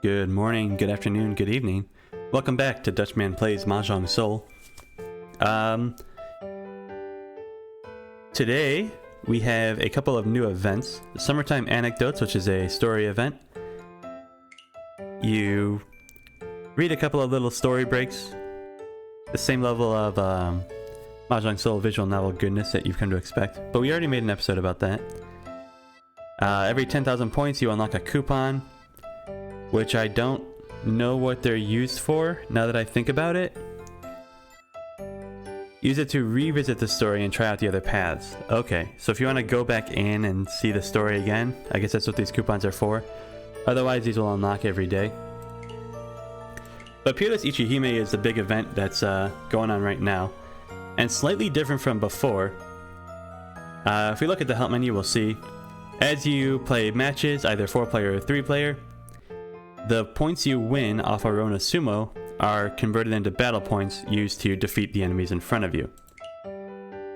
Good morning, good afternoon, good evening. Welcome back to Dutchman Plays Mahjong Soul. Today we have a couple of new events. The Summertime Anecdotes, which is a story event. You read a couple of little story breaks. The same level of Mahjong Soul visual novel goodness that you've come to expect. But we already made an episode about that. Every 10,000 points you unlock a coupon, which I don't know what they're used for now that I think about it. Use it to revisit the story and try out the other paths. Okay, so if you want to go back in and see the story again, I guess that's what these coupons are for. Otherwise, these will unlock every day. But Peerless Ichihime is the big event that's going on right now, and slightly different from before. If we look at the help menu, we'll see, as you play matches, either 4-player or 3-player, the points you win off Arona Sumo are converted into battle points used to defeat the enemies in front of you.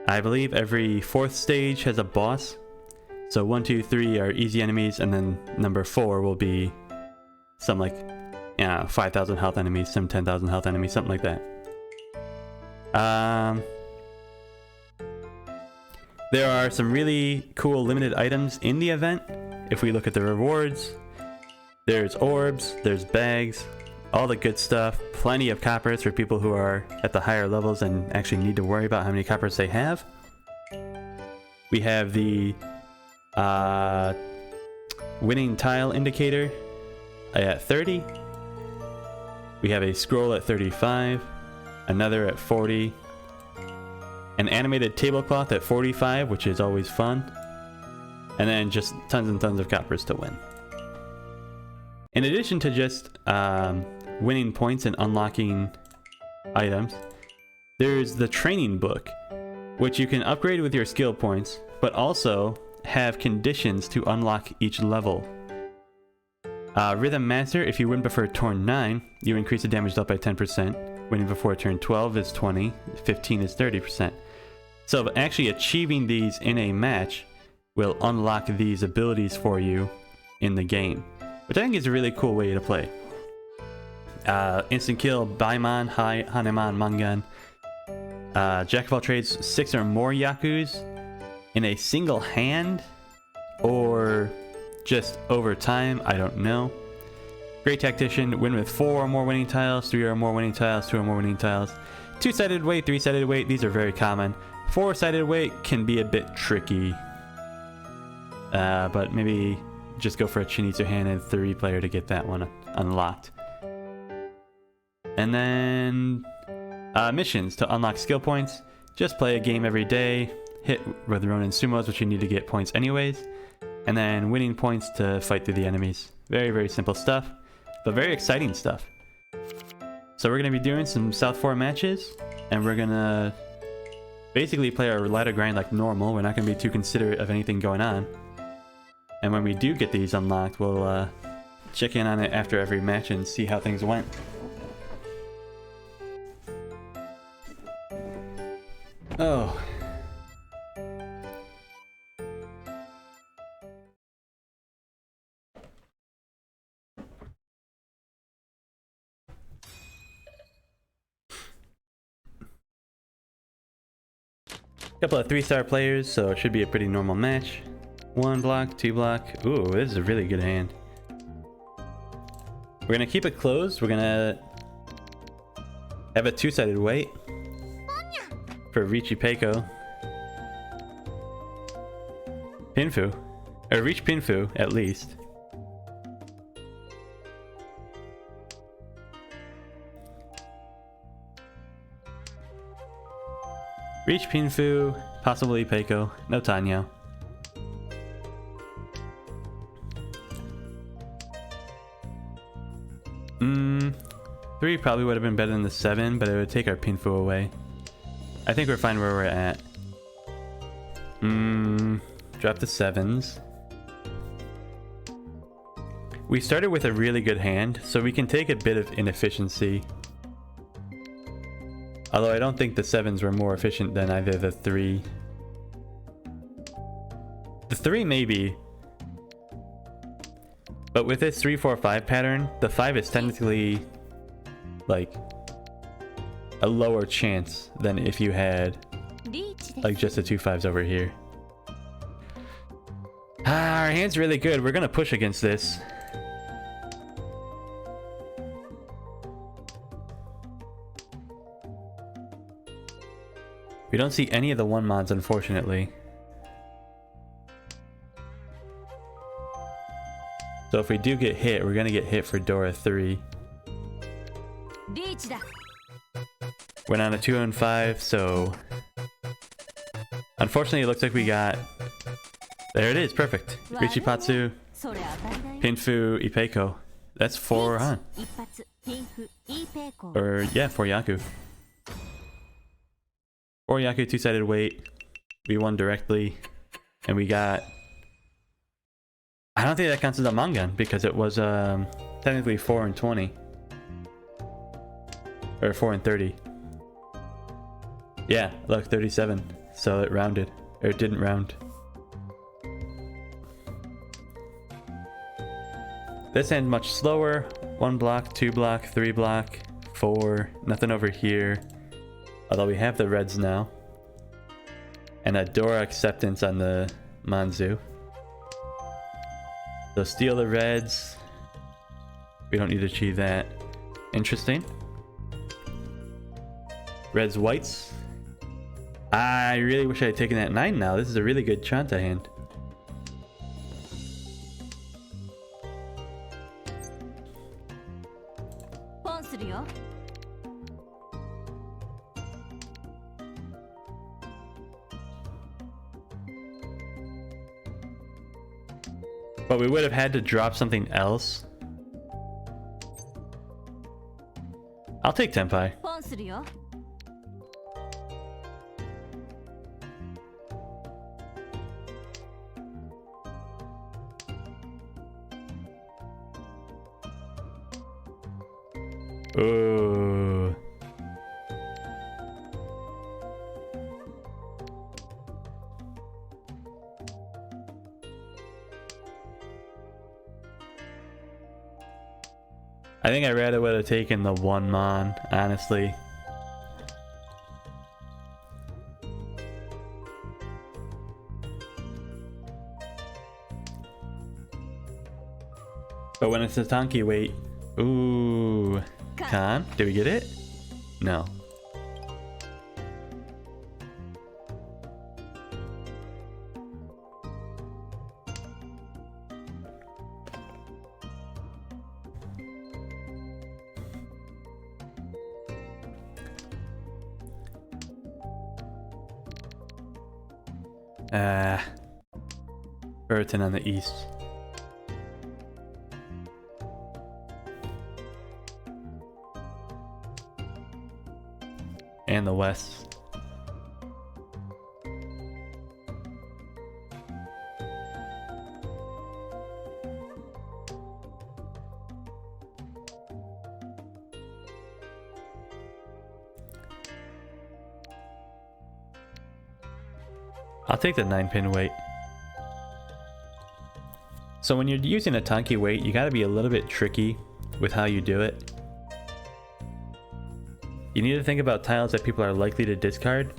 I believe every 4th stage has a boss. So 1, 2, 3 are easy enemies, and then number 4 will be some 5,000 health enemies, some 10,000 health enemies, something like that. There are some really cool limited items in the event. If we look at the rewards, there's orbs, there's bags, all the good stuff, plenty of coppers for people who are at the higher levels and actually need to worry about how many coppers they have. We have the winning tile indicator at 30. We have a scroll at 35, another at 40, an animated tablecloth at 45, which is always fun, and then just tons and tons of coppers to win. In addition to just winning points and unlocking items, there's the training book, which you can upgrade with your skill points, but also have conditions to unlock each level. Rhythm Master, if you win before turn 9, you increase the damage dealt by 10%. Winning before turn 12 is 20, 15 is 30%. So actually achieving these in a match will unlock these abilities for you in the game, which I think is a really cool way to play. Instant kill, Baimon, Haneman, Mangan. Jack of all trades, 6 or more Yakus in a single hand, or just over time, I don't know. Great Tactician, win with 4 or more winning tiles, 3 or more winning tiles, 2 or more winning tiles. 2-sided weight, 3-sided weight, these are very common. 4-sided weight can be a bit tricky. But maybe just go for a Chinitsu hand and 3-player to get that one unlocked. And then missions to unlock skill points. Just play a game every day, hit with Ronin Sumos, which you need to get points anyways, and then winning points to fight through the enemies. Very, very simple stuff, but very exciting stuff. So we're going to be doing some South 4 matches, and we're going to basically play our ladder grind like normal. We're not going to be too considerate of anything going on. And when we do get these unlocked, we'll check in on it after every match and see how things went. Oh. Couple of 3-star players, so it should be a pretty normal match. 1 block, 2 block. Ooh, this is a really good hand. We're gonna keep it closed. We're gonna have a 2-sided weight for Richi Peiko. Pinfu. Or reach Pinfu, at least. Reach Pinfu, possibly Peiko, no Tanyo. Three probably would have been better than the 7, but it would take our Pinfu away. I think we're fine where we're at. Drop the 7s. We started with a really good hand, so we can take a bit of inefficiency. Although I don't think the 7s were more efficient than either the 3. The 3 maybe. But with this 3-4-5 pattern, the 5 is technically like a lower chance than if you had like just the 2 5s over here. Our hand's really good. We're gonna push against this. We don't see any of the 1 mods, unfortunately. So if we do get hit, we're gonna get hit for Dora 3. Went on a 2-5, so unfortunately it looks like we got, there it is, perfect. Richipatsu, Pinfu, Ipeiko. That's 4 Han. Or yeah, 4 Yaku. 4 Yaku, 2-sided weight. We won directly, and we got, I don't think that counts as a Mangan because it was technically 4 and 20. Or 4 and 30. Yeah, look, 37. So it rounded. Or it didn't round. This end much slower. 1 block, 2 block, 3 block, 4. Nothing over here. Although we have the reds now. And a Dora acceptance on the Manzu. So steal the reds. We don't need to achieve that. Interesting. Reds, whites. I really wish I had taken that 9 now. This is a really good Chanta hand. But we would have had to drop something else. I'll take Tenpai. Ooh. I think I rather would have taken the 1 Mon, honestly. But when it's a Tanki weight, ooh. Khan, did we get it? No. Burton on the east. And the west. I'll take the 9-pin weight. So when you're using a Tanki weight, you gotta be a little bit tricky with how you do it. You need to think about tiles that people are likely to discard.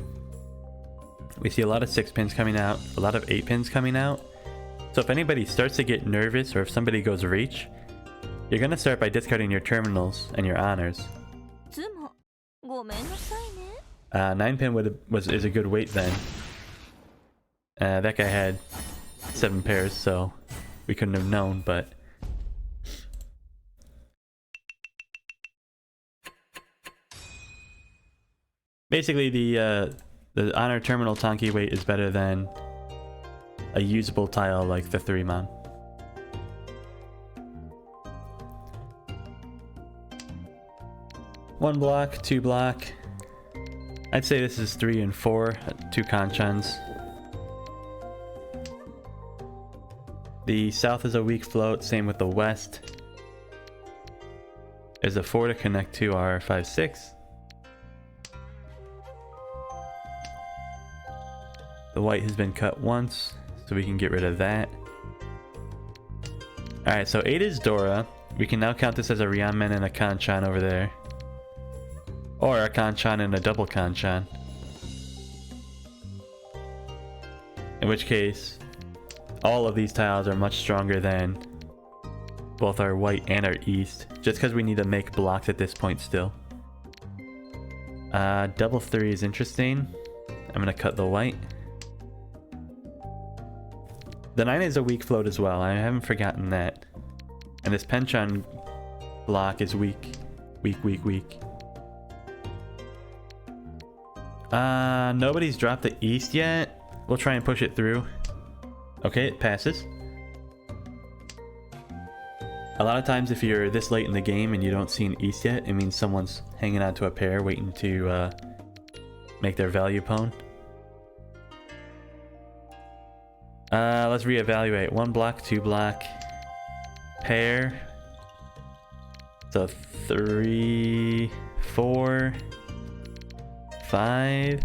We see a lot of 6-pins coming out, a lot of 8-pins coming out. So if anybody starts to get nervous or if somebody goes reach, you're gonna start by discarding your terminals and your honors. 9-pin is a good weight then. That guy had 7 pairs, so we couldn't have known, but basically the honor terminal Tanki weight is better than a usable tile like the 3-mon. One block, 2 block. I'd say this is 3 and 4, 2 Kanchans. The south is a weak float, same with the west. There's a 4 to connect to our 5-6. The white has been cut once, so we can get rid of that. Alright, so 8 is Dora. We can now count this as a Ryanman and a Kanchan over there. Or a Kanchan and a double Kanchan. In which case, all of these tiles are much stronger than both our white and our east. Just because we need to make blocks at this point still. Double 3 is interesting. I'm going to cut the white. The 9 is a weak float as well. I haven't forgotten that. And this Penchant block is weak. Weak. Nobody's dropped the east yet. We'll try and push it through. Okay, it passes. A lot of times if you're this late in the game and you don't see an east yet, it means someone's hanging on to a pair waiting to make their value pawn. Let's reevaluate. 1 block, 2 block, pair. So 3, 4, 5.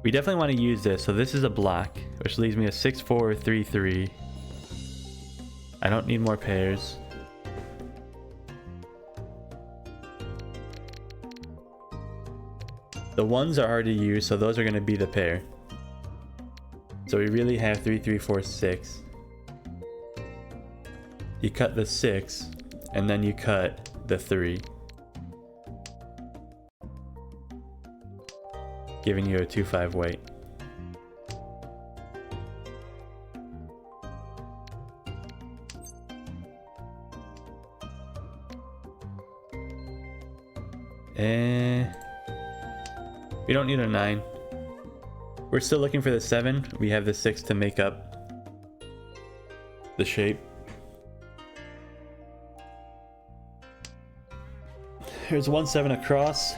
We definitely want to use this. So this is a block, which leaves me a 6, 4, 3, 3. I don't need more pairs. The ones are already used, so those are going to be the pair. So we really have 3, 3, 4, 6. You cut the 6, and then you cut the 3. Giving you a 2, 5 white. We don't need a 9. We're still looking for the 7. We have the 6 to make up the shape. Here's 1 7 across.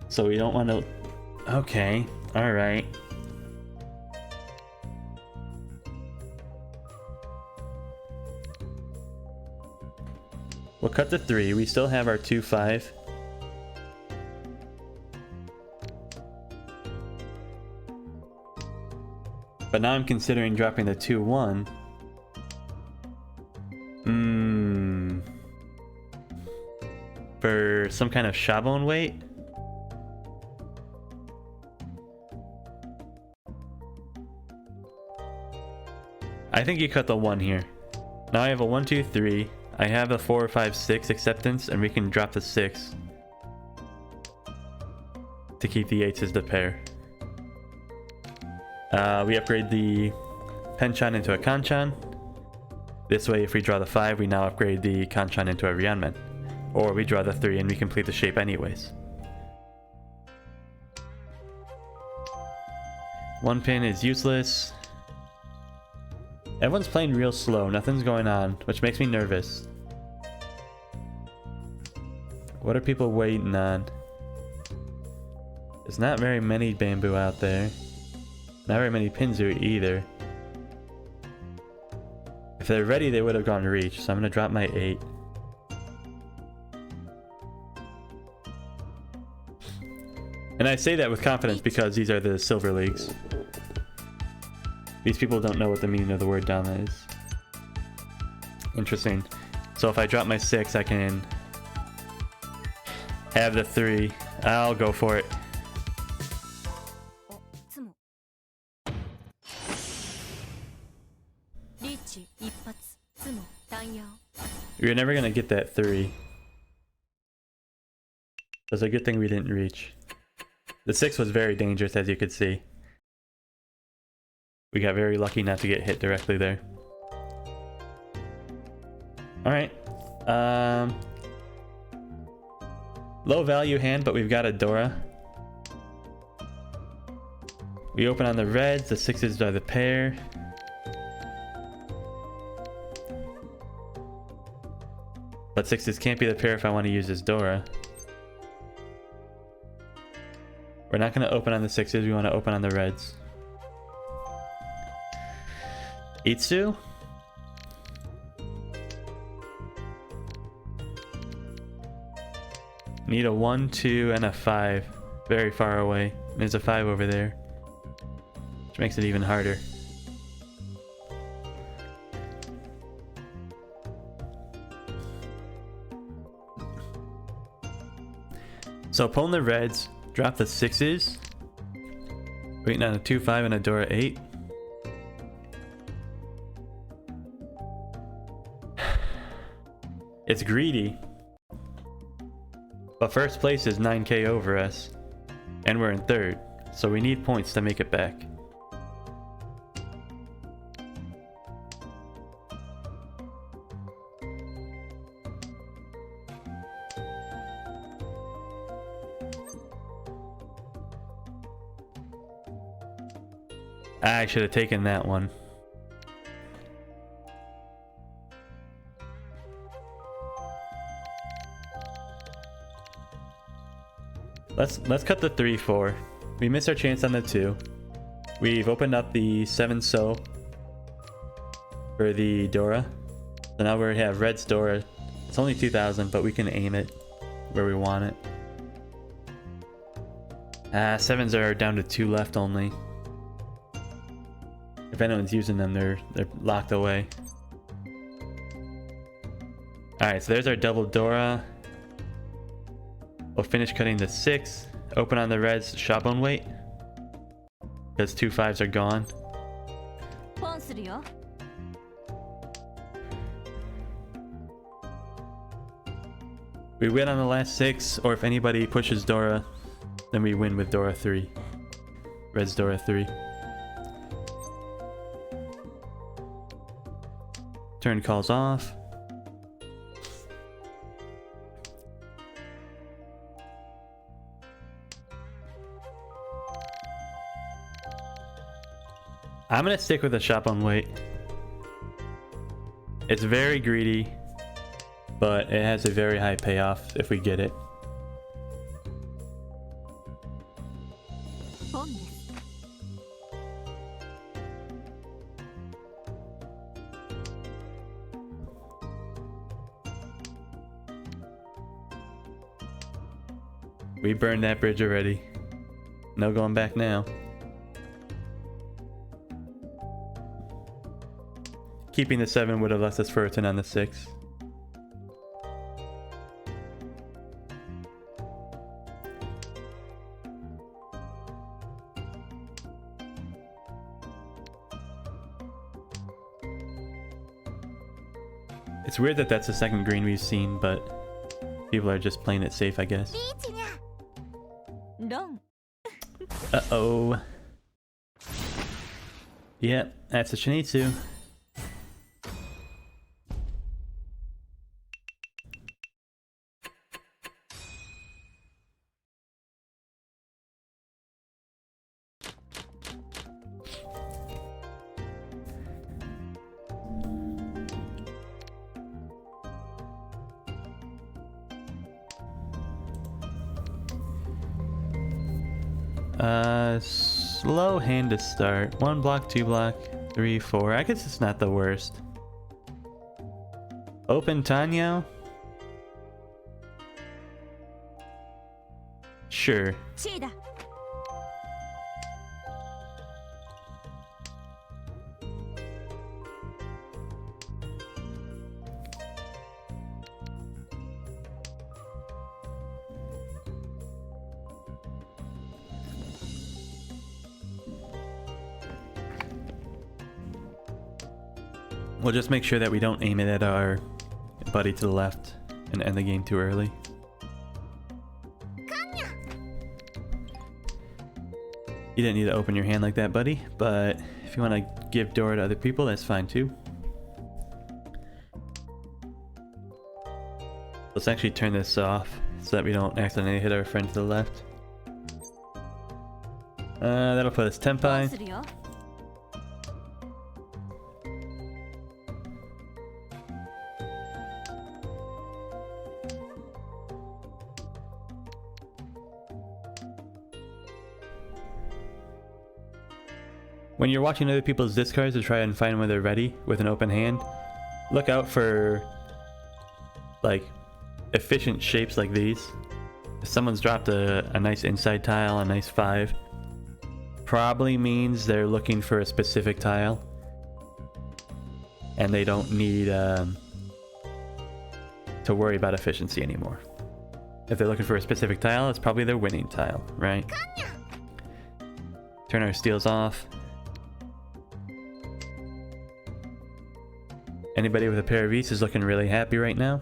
So we don't want to... Okay, alright. We'll cut the 3. We still have our 2, 5. But now I'm considering dropping the 2, 1. For some kind of Shabon weight? I think you cut the 1 here. Now I have a 1, 2, 3. I have a 4, 5, 6 acceptance, and we can drop the 6 to keep the 8s as the pair. We upgrade the Penchant into a Kanchan. This way, if we draw the 5, we now upgrade the Kanchan into a Ryanman. Or we draw the 3 and we complete the shape anyways. 1 pin is useless. Everyone's playing real slow, nothing's going on, which makes me nervous. What are people waiting on? There's not very many bamboo out there. Not very many Pinzu either. If they're ready, they would have gone reach, so I'm gonna drop my 8. And I say that with confidence because these are the Silver Leagues. These people don't know what the meaning of the word Dama is. Interesting. So if I drop my 6, I can have the 3. I'll go for it. You're never gonna get that 3. It's a good thing we didn't reach. The 6 was very dangerous, as you could see. We got very lucky not to get hit directly there. Alright. Low value hand, but we've got a Dora. We open on the reds, the 6s are the pair. But 6s can't be the pair if I want to use this Dora. We're not going to open on the 6s, we want to open on the reds. Itsu? Need a 1, 2, and a 5. Very far away. There's a 5 over there, which makes it even harder. So pulling the reds, drop the 6s. Waiting on a 2-5 and a Dora 8. It's greedy. But first place is 9k over us. And we're in third. So we need points to make it back. I should have taken that one. Let's cut the 3-4. We missed our chance on the 2. We've opened up the 7 so for the Dora. So now we have Red's Dora. It's only 2,000, but we can aim it where we want it. 7s are down to 2 left only. If anyone's using them, they're locked away. Alright, so there's our double Dora. We'll finish cutting the 6. Open on the reds, shop on weight. Because 2 5s are gone. We win on the last 6, or if anybody pushes Dora, then we win with Dora 3. Red's Dora 3. Turn calls off. I'm gonna stick with the shop on weight. It's very greedy, but it has a very high payoff if we get it. We burned that bridge already. No going back now. Keeping the 7 would have left us for a 10 on the 6. It's weird that that's the second green we've seen, but people are just playing it safe, I guess. Uh-oh. Yep, that's a Shinichi. Slow hand to start. 1 block, 2 block, 3, 4. I guess it's not the worst. Open Tanyo? Sure. We'll just make sure that we don't aim it at our buddy to the left and end the game too early. You didn't need to open your hand like that, buddy, but if you want to give Dora to other people, that's fine too. Let's actually turn this off so that we don't accidentally hit our friend to the left. That'll put us Tenpai. When you're watching other people's discards to try and find when they're ready with an open hand, look out for like efficient shapes like these. If someone's dropped a nice inside tile, a nice 5, probably means they're looking for a specific tile and they don't need to worry about efficiency anymore. If they're looking for a specific tile, it's probably their winning tile, right? Turn our steals off. Anybody with a pair of Eats is looking really happy right now.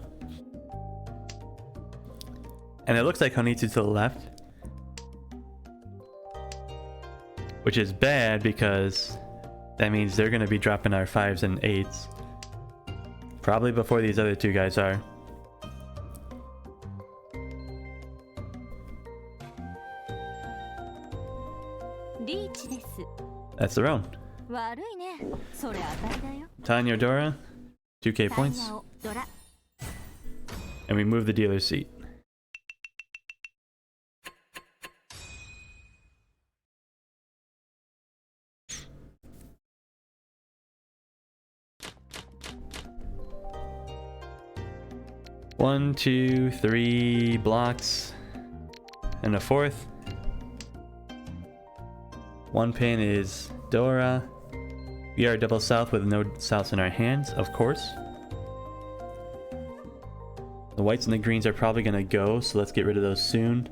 And it looks like Honitsu to the left. Which is bad because that means they're going to be dropping our 5s and 8s. Probably before these other two guys are. That's their own. Tanya Dora, 2k points. And we move the dealer's seat. One, two, three blocks and a fourth. One pin is Dora. We are double south with no souths in our hands, of course. The whites and the greens are probably going to go, so let's get rid of those soon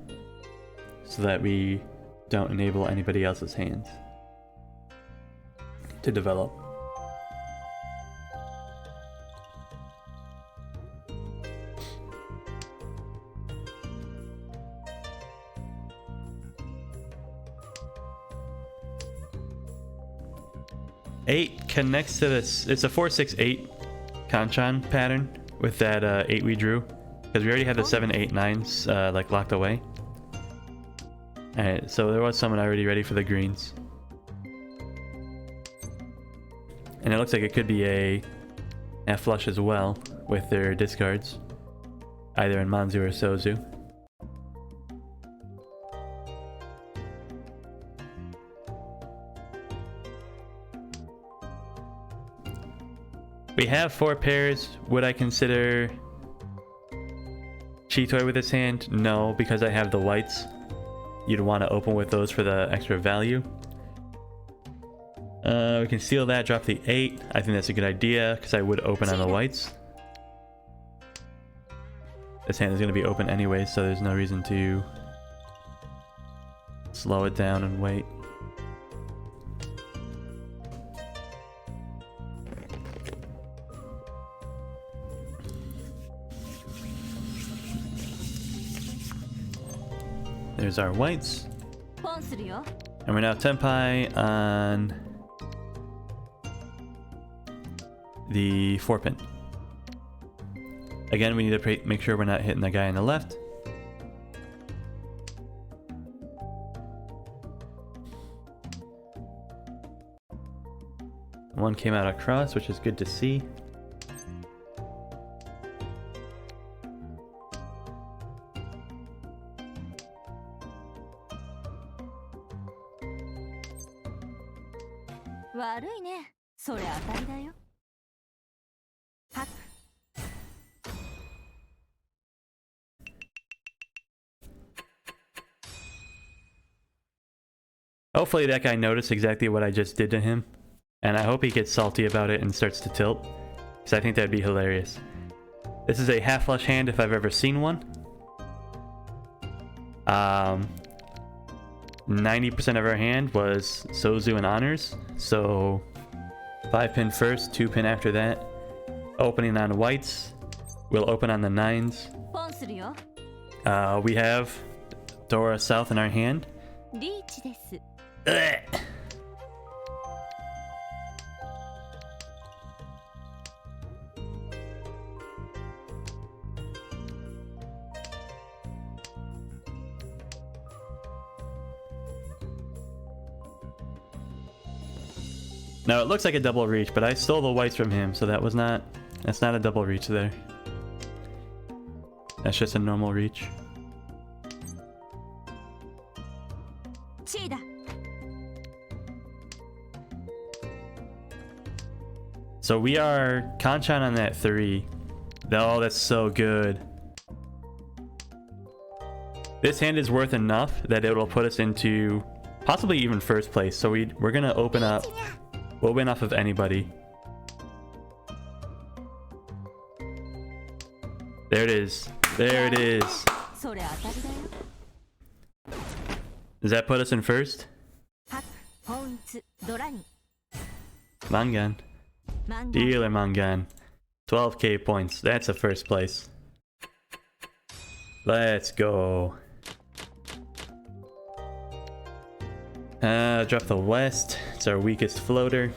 so that we don't enable anybody else's hands to develop. Eight connects to this. It's a 4-6-8 Kanchan pattern with that 8 we drew, because we already had the 7, 8, 9s like locked away. Alright, so there was someone already ready for the greens, and it looks like it could be a half flush as well with their discards, either in Manzu or Sozu. We have 4 pairs. Would I consider Chitoy with this hand? No, because I have the whites. You'd want to open with those for the extra value. We can seal that, drop the 8. I think that's a good idea because I would open on the whites. This hand is going to be open anyway, so there's no reason to slow it down and wait. There's our whites. And we're now Tenpai on the 4 pin. Again, we need to make sure we're not hitting the guy on the left. One came out across, which is good to see. Hopefully that guy noticed exactly what I just did to him, and I hope he gets salty about it and starts to tilt, because I think that'd be hilarious. This is a half flush hand if I've ever seen one. 90% of our hand was Sozu and Honors, so 5 pin first, 2 pin after that. Opening on whites, we'll open on the 9s. We have Dora South in our hand. Ugh. Now it looks like a double reach, but I stole the whites from him, so that's not a double reach there. That's just a normal reach. So we are Kanchan on that 3. Oh, that's so good. This hand is worth enough that it'll put us into possibly even first place. So we're gonna open up. We'll win off of anybody. There it is. There it is. Does that put us in first? Mangan. Dealer Mangan. 12k points. That's a first place. Let's go. Drop the west. It's our weakest floater.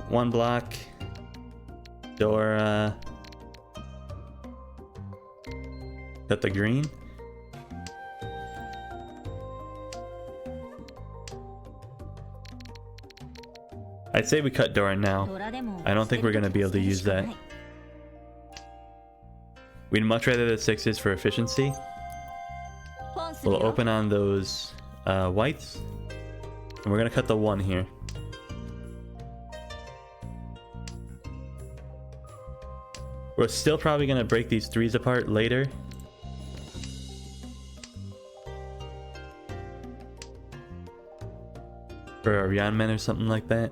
One block. Dora. Got the green. I'd say we cut Dora now. I don't think we're going to be able to use that. We'd much rather the 6s for efficiency. We'll open on those whites. And we're going to cut the 1 here. We're still probably going to break these 3s apart later. For a Ryanman or something like that.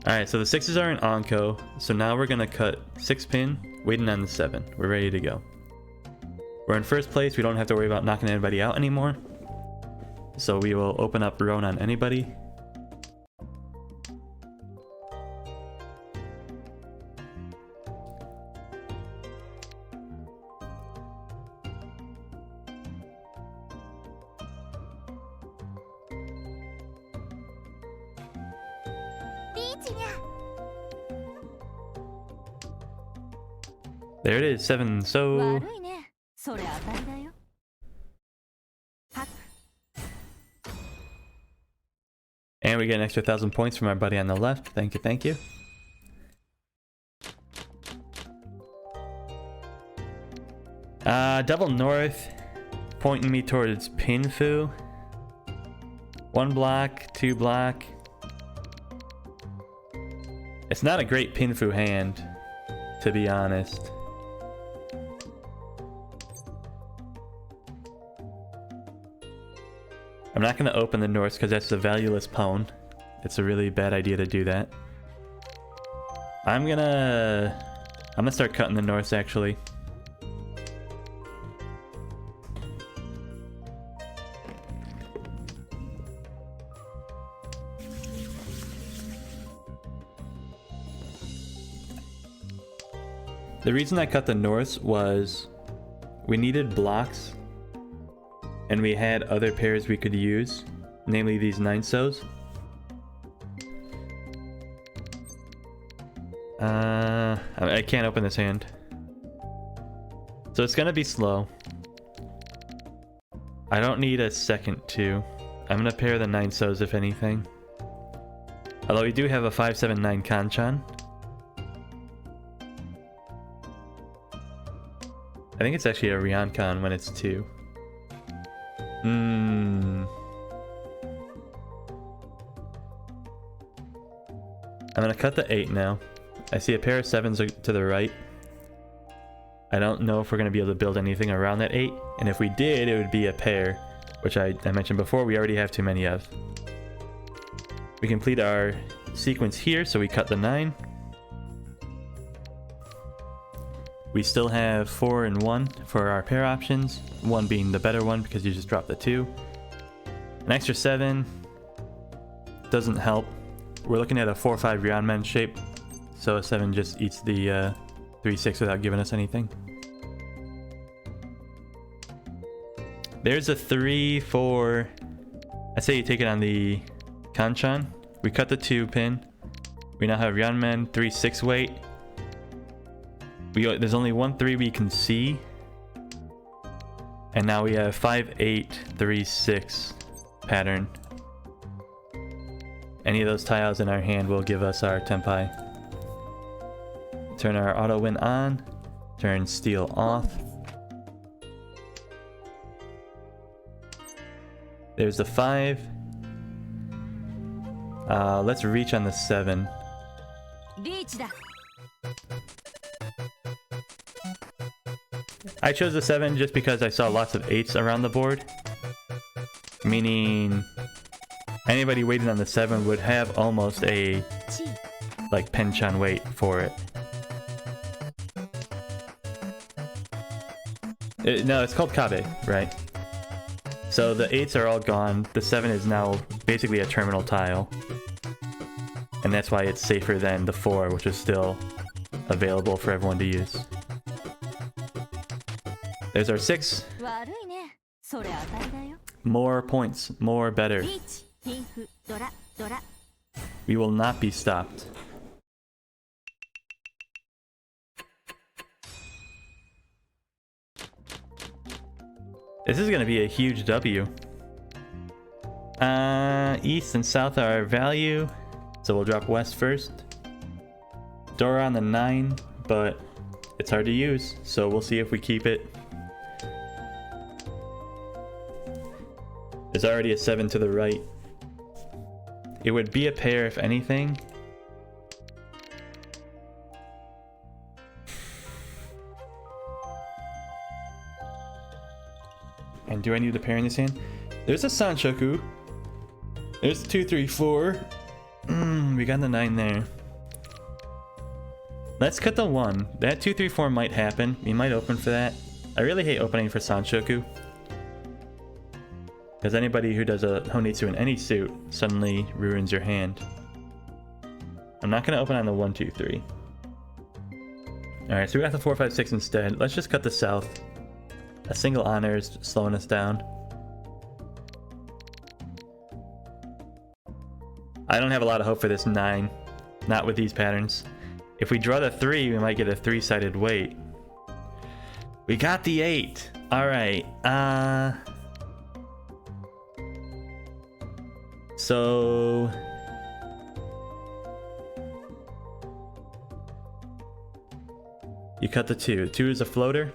Alright, so the 6s are in Onko. So now we're going to cut 6 pin, waiting on the 7. We're ready to go. We're in first place. We don't have to worry about knocking anybody out anymore. So we will open up Roan on anybody. There it is, 7. So and we get an extra 1,000 points from our buddy on the left. Thank you, thank you. Double north, pointing me towards Pinfu. 1 block, 2 block. It's not a great Pinfu hand, to be honest. I'm not going to open the north because that's a valueless pawn. It's a really bad idea to do that. I'm gonna start cutting the north actually. The reason I cut the north was we needed blocks. And we had other pairs we could use, namely these 9-sos. I can't open this hand. So it's gonna be slow. I don't need a second 2. I'm gonna pair the 9-sos if anything. Although we do have a 5-7-9 Kanchan. I think it's actually a Ryankan when it's 2. I'm gonna cut the 8 now. I see a pair of 7s to the right. I don't know if we're gonna be able to build anything around that 8, and if we did, it would be a pair, which I mentioned before we already have too many of. We complete our sequence here, so we cut the 9. We still have 4 and 1 for our pair options, 1 being the better one because you just drop the 2. An extra 7 doesn't help. We're looking at a 4-5 Ryanman shape, so a 7 just eats the 3-6 without giving us anything. There's a 3-4. I say you take it on the Kanchan. We cut the 2 pin. We now have Ryanman 3-6 weight. There's only 1-3 we can see. And now we have 5-8, 3-6 pattern. Any of those tiles in our hand will give us our Tenpai. Turn our auto win on. Turn steel off. There's the 5. Let's reach on the 7. I chose the 7 just because I saw lots of 8s around the board. Meaning anybody waiting on the 7 would have almost a like Penchan weight for it. No, it's called Kabe, right? So the 8s are all gone. The 7 is now basically a terminal tile. And that's why it's safer than the 4, which is still available for everyone to use. There's our 6. More points, more better. We will not be stopped. This is going to be a huge W. East and south are our value, so we'll drop west first. Dora on the 9, but it's hard to use, so we'll see if we keep it. There's already a 7 to the right. It would be a pair if anything. And do I need the pair in this hand? There's a Sanshoku. There's 2, 3, 4. We got the 9 there. Let's cut the 1. That 2, 3, 4 might happen. We might open for that. I really hate opening for Sanshoku. Because anybody who does a Honitsu in any suit suddenly ruins your hand. I'm not going to open on the 1, 2, 3. Alright, so we got the 4, 5, 6 instead. Let's just cut the south. A single honor is slowing us down. I don't have a lot of hope for this 9. Not with these patterns. If we draw the 3, we might get a 3-sided weight. We got the 8. Alright. So... you cut the 2. 2 is a floater.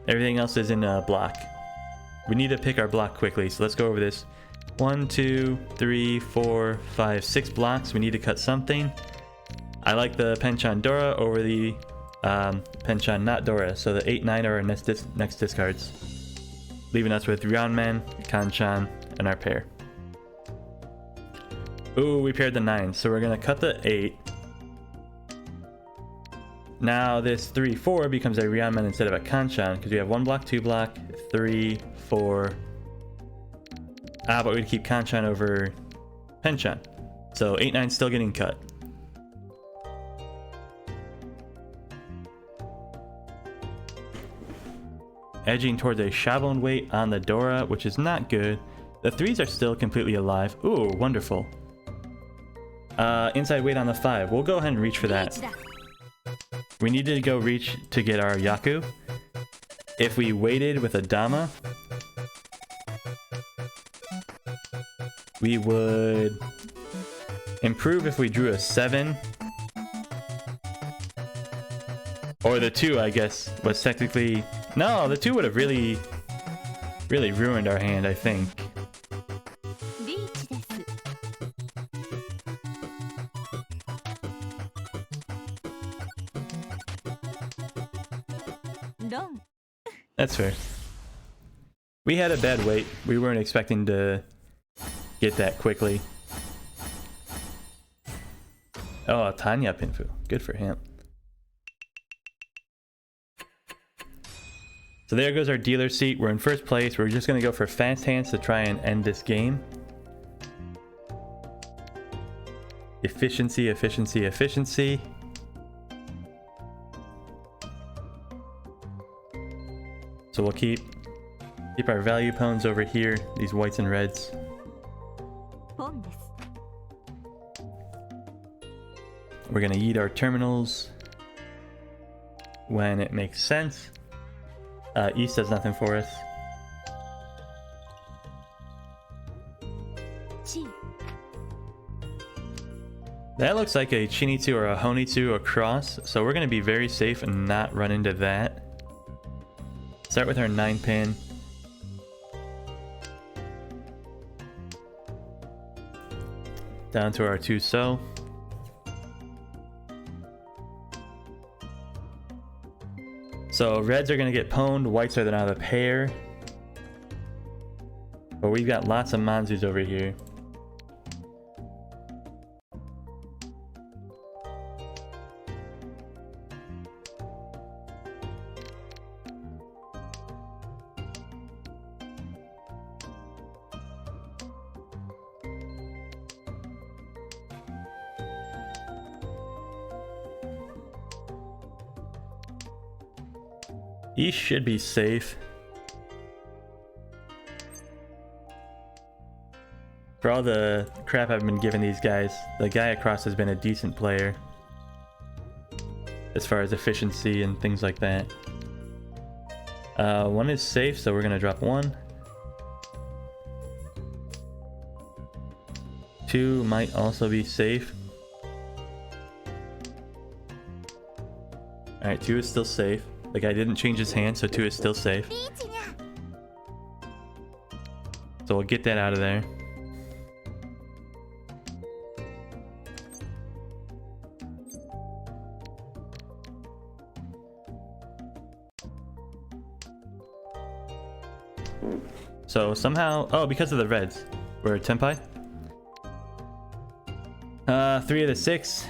Everything else is in a block. We need to pick our block quickly, so let's go over this. 1, 2, 3, 4, 5, 6 blocks. We need to cut something. I like the Penchan Dora over the Penchan not Dora, so the 8, 9 are our next discards. Leaving us with Ryanman, Kanchan, and our pair. Ooh, we paired the 9, so we're gonna cut the 8. Now this 3, 4 becomes a Ryanman instead of a Kanchan, because we have 1 block, 2 block, 3, 4. But we'd keep Kanchan over Penchan. So 8, 9 still getting cut. Edging towards a Shabon weight on the Dora, which is not good. The 3s are still completely alive. Ooh, wonderful. Inside weight on the 5. We'll go ahead and reach for that. We need to go reach to get our Yaku. If we waited with a Dama, we would improve if we drew a 7. Or the 2, I guess, was technically... No, the 2 would have really ruined our hand, I think. That's fair. We had a bad wait. We weren't expecting to get that quickly. Oh, Tanya Pinfu. Good for him. So there goes our dealer seat. We're in first place. We're just going to go for fast hands to try and end this game. Efficiency, efficiency, efficiency. So we'll keep our value pawns over here, these whites and reds. We're gonna eat our terminals when it makes sense. East does nothing for us. That looks like a Chinitsu or a Honitsu across, so we're gonna be very safe and not run into that. Start with our 9 pin. Down to our 2 so. So reds are going to get pwned, whites are now the pair. But we've got lots of Manzus over here. He should be safe. For all the crap I've been giving these guys, the guy across has been a decent player. As far as efficiency and things like that. One is safe, so we're gonna drop one. Two might also be safe. Alright, two is still safe. The guy didn't change his hand, so two is still safe. So we'll get that out of there. So somehow, oh, because of the reds, we're Tenpai. 3 of the 6.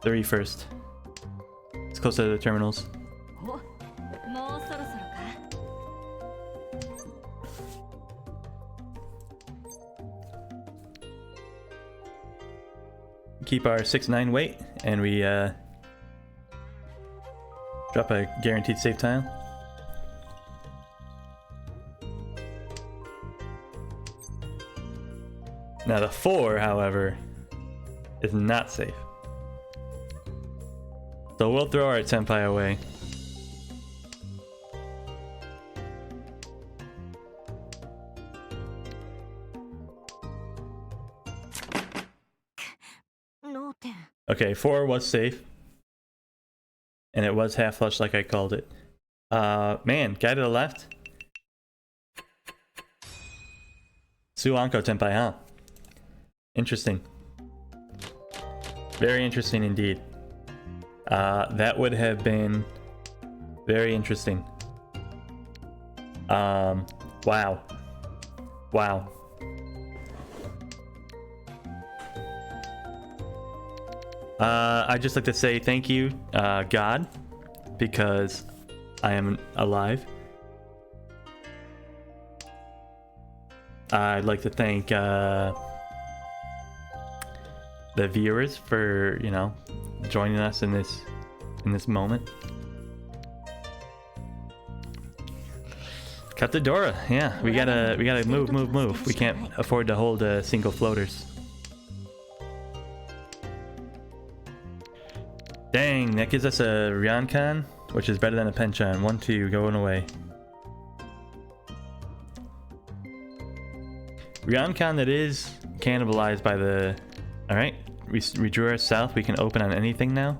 3 first. It's close to the terminals. Keep our 6-9 weight, and we drop a guaranteed save tile. Now the 4, however, is not safe. So we'll throw our Tenpai away. Okay, 4 was safe. And it was half flush like I called it. Man, guy to the left. Suanko Tenpai, huh? Interesting. Very interesting indeed. That would have been very interesting. Wow. Wow. I'd just like to say thank you, God, because I am alive. I'd like to thank the viewers for, you know, joining us in this moment. Captadora, yeah, we gotta move. We can't afford to hold single floaters. Dang, that gives us a Ryankan, which is better than a Penchan. 1-2 going away. Ryankan that is cannibalized by the... Alright, we drew our south. We can open on anything now.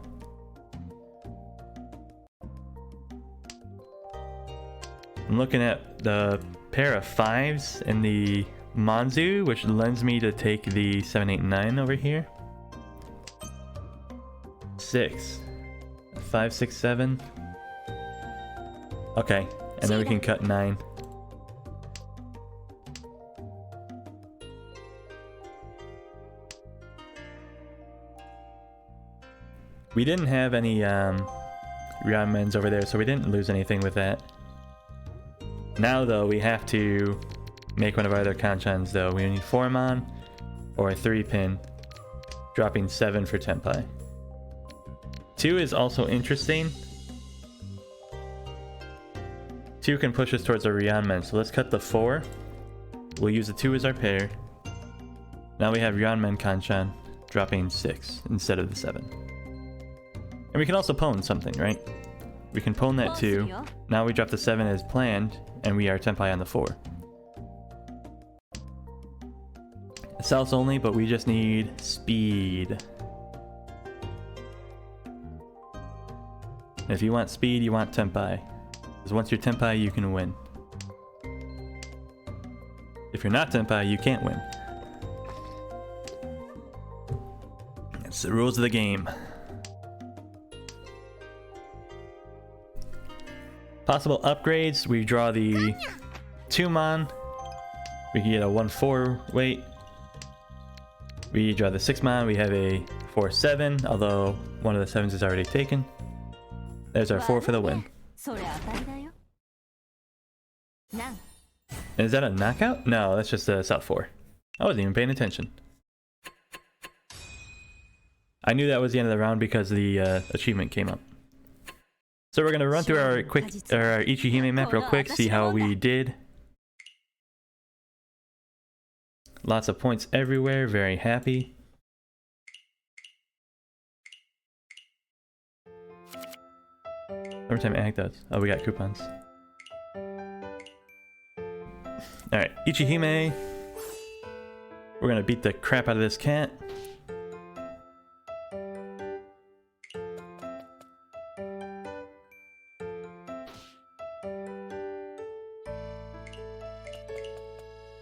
I'm looking at the pair of 5s in the Manzu, which lends me to take the 7, 8, 9 over here. 6. 5, 6, 7. Okay, and then we can cut 9. We didn't have any Ryanmens over there, so we didn't lose anything with that. Now though, we have to make one of our other Kanchans though. We need 4-mon or a 3-pin, dropping 7 for Tenpai. 2 is also interesting. 2 can push us towards a Ryanmen, so let's cut the 4. We'll use the 2 as our pair. Now we have Ryanmen Kanchan, dropping 6 instead of the 7. And we can also pwn something, right? We can pwn that 2. Now we drop the 7 as planned, and we are Tenpai on the 4. South only, but we just need speed. If you want speed, you want Tenpai. Because once you're Tenpai, you can win. If you're not Tenpai, you can't win. It's the rules of the game. Possible upgrades, we draw the 2-mon. We can get a 1-4 weight. We draw the 6-mon, we have a 4-7, although one of the 7s is already taken. There's our 4 for the win. Is that a knockout? No, that's just a South 4. I wasn't even paying attention. I knew that was the end of the round because the achievement came up. So we're gonna run through our Ichihime map real quick, see how we did. Lots of points everywhere, very happy. Every time Ag does. Oh, we got coupons. Alright, Ichihime. We're gonna beat the crap out of this cat.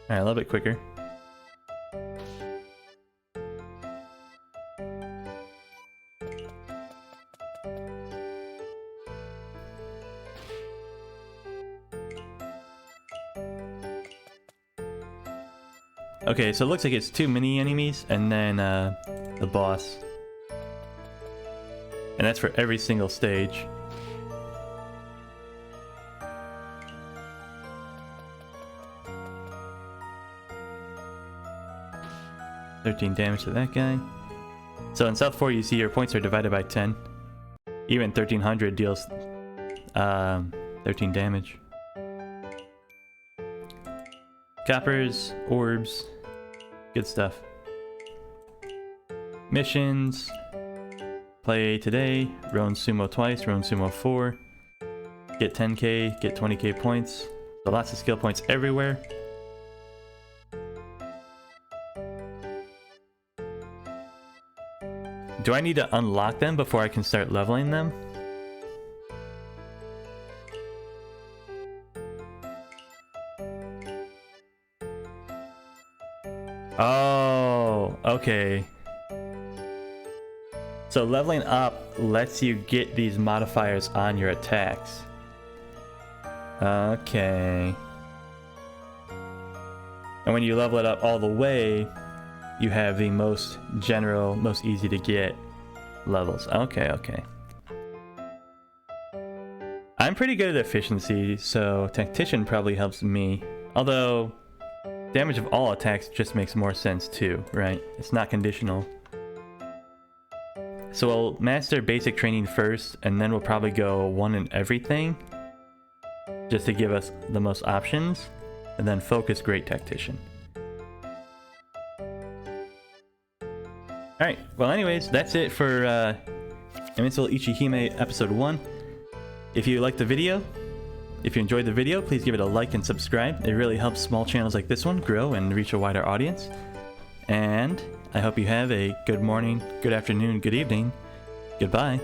Alright, a little bit quicker. Okay, so it looks like it's 2 mini enemies and then the boss. And that's for every single stage. $13 damage to that guy. So in South 4 you see your points are divided by 10. Even 1300 deals 13 damage. Coppers, orbs, good stuff. Missions. Play today, Roan Sumo twice, Roan Sumo 4. Get 10k, get 20k points. So lots of skill points everywhere. Do I need to unlock them before I can start leveling them? Oh, okay. So leveling up lets you get these modifiers on your attacks. Okay. And when you level it up all the way, you have the most general, most easy to get levels. Okay, okay. I'm pretty good at efficiency, so Tactician probably helps me. Although, damage of all attacks just makes more sense too, right? It's not conditional. So we'll master basic training first, and then we'll probably go 1 in everything, just to give us the most options, and then focus Great Tactician. Alright, well anyways, that's it for Invincible Ichihime Episode 1. If you liked the video, if you enjoyed the video, please give it a like and subscribe. It really helps small channels like this one grow and reach a wider audience. And I hope you have a good morning, good afternoon, good evening. Goodbye.